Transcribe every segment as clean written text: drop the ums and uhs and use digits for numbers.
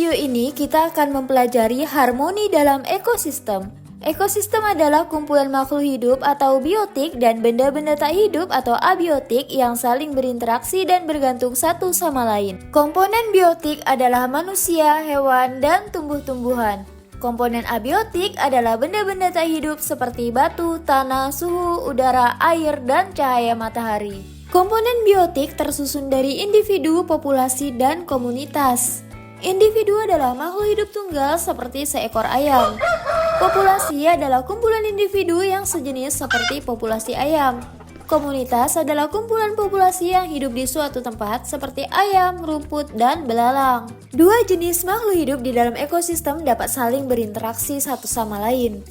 video ini kita akan mempelajari harmoni dalam ekosistem. Ekosistem adalah kumpulan makhluk hidup atau biotik dan benda-benda tak hidup atau abiotik yang saling berinteraksi dan bergantung satu sama lain. Komponen biotik adalah manusia, hewan, dan tumbuh-tumbuhan. Komponen abiotik adalah benda-benda tak hidup seperti batu, tanah, suhu, udara, air, dan cahaya matahari. Komponen biotik tersusun dari individu, populasi, dan komunitas. Individu adalah makhluk hidup tunggal seperti seekor ayam. Populasi adalah kumpulan individu yang sejenis seperti populasi ayam. Komunitas adalah kumpulan populasi yang hidup di suatu tempat seperti ayam, rumput, dan belalang. Dua jenis makhluk hidup di dalam ekosistem dapat saling berinteraksi satu sama lain.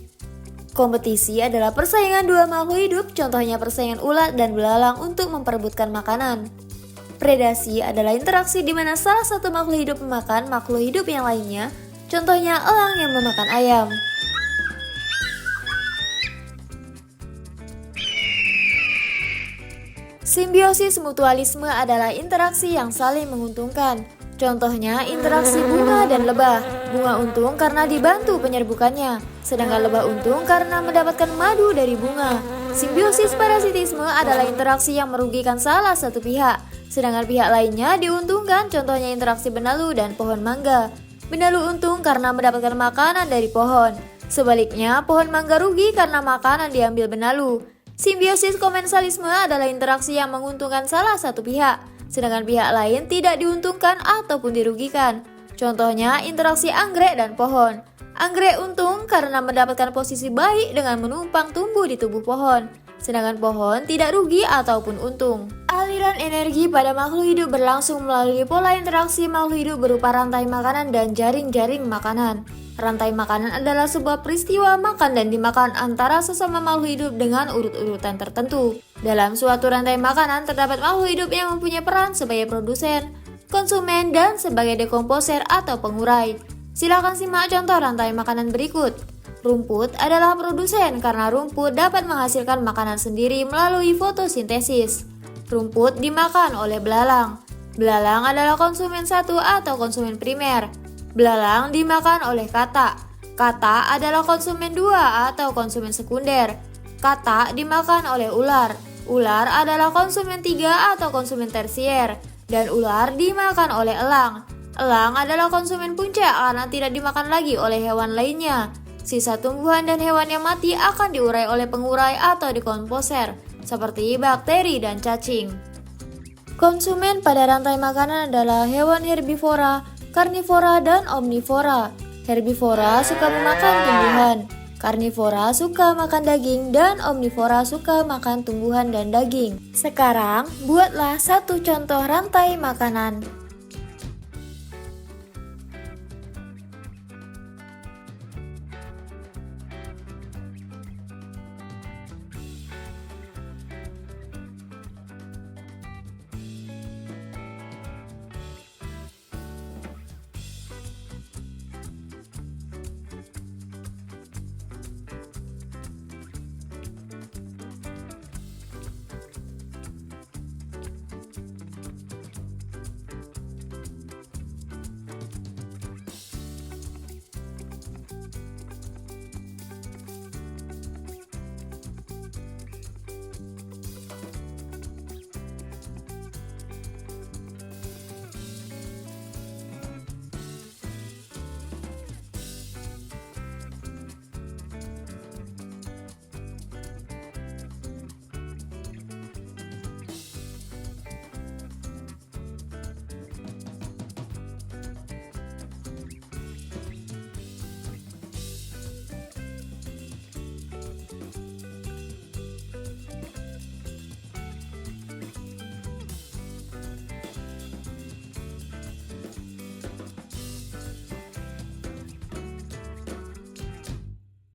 Kompetisi adalah persaingan dua makhluk hidup, contohnya persaingan ulat dan belalang untuk memperebutkan makanan. Predasi adalah interaksi di mana salah satu makhluk hidup memakan makhluk hidup yang lainnya, contohnya elang yang memakan ayam. Simbiosis mutualisme adalah interaksi yang saling menguntungkan. Contohnya interaksi bunga dan lebah. Bunga untung karena dibantu penyerbukannya, sedangkan lebah untung karena mendapatkan madu dari bunga. Simbiosis parasitisme adalah interaksi yang merugikan salah satu pihak, sedangkan pihak lainnya diuntungkan, contohnya interaksi benalu dan pohon mangga. Benalu untung karena mendapatkan makanan dari pohon. Sebaliknya, pohon mangga rugi karena makanan diambil benalu. Simbiosis komensalisme adalah interaksi yang menguntungkan salah satu pihak, sedangkan pihak lain tidak diuntungkan ataupun dirugikan. Contohnya interaksi anggrek dan pohon. Anggrek untung karena mendapatkan posisi baik dengan menumpang tumbuh di tubuh pohon, sedangkan pohon tidak rugi ataupun untung. Aliran energi pada makhluk hidup berlangsung melalui pola interaksi makhluk hidup berupa rantai makanan dan jaring-jaring makanan. Rantai makanan adalah sebuah peristiwa makan dan dimakan antara sesama makhluk hidup dengan urut-urutan tertentu. Dalam suatu rantai makanan terdapat makhluk hidup yang mempunyai peran sebagai produsen, konsumen, dan sebagai dekomposer atau pengurai. Silakan simak contoh rantai makanan berikut. Rumput adalah produsen karena rumput dapat menghasilkan makanan sendiri melalui fotosintesis. Rumput dimakan oleh belalang. Belalang adalah konsumen satu atau konsumen primer. Belalang dimakan oleh katak. Katak adalah konsumen dua atau konsumen sekunder. Katak dimakan oleh ular. Ular adalah konsumen tiga atau konsumen tersier. Dan ular dimakan oleh elang. Elang adalah konsumen puncak karena tidak dimakan lagi oleh hewan lainnya. Sisa tumbuhan dan hewan yang mati akan diurai oleh pengurai atau dekomposer, seperti bakteri dan cacing. Konsumen pada rantai makanan adalah hewan herbivora, karnivora, dan omnivora. Herbivora suka memakan tumbuhan, karnivora suka makan daging, dan omnivora suka makan tumbuhan dan daging. Sekarang, buatlah satu contoh rantai makanan.